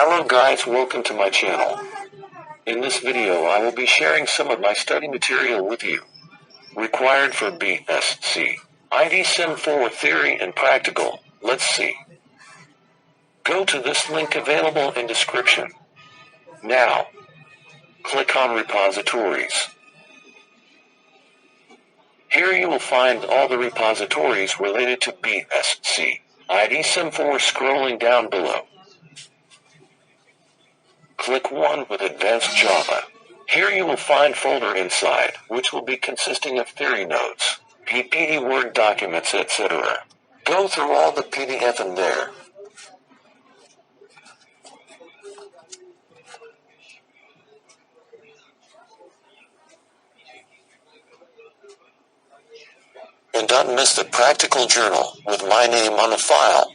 Hello guys, welcome to my channel. In this video I will be sharing some of my study material with you. Required for B.S.C. IT Sim 4 Theory and Practical. Let's see. Go to this link available in description. Now, click on repositories. Here you will find all the repositories related to B.S.C. IT Sim 4 scrolling down below. Click 1 with Advanced Java. Here you will find folder inside, which will be consisting of theory notes, PPT Word documents, etc. Go through all the PDF in there. And don't miss the practical journal with my name on the file.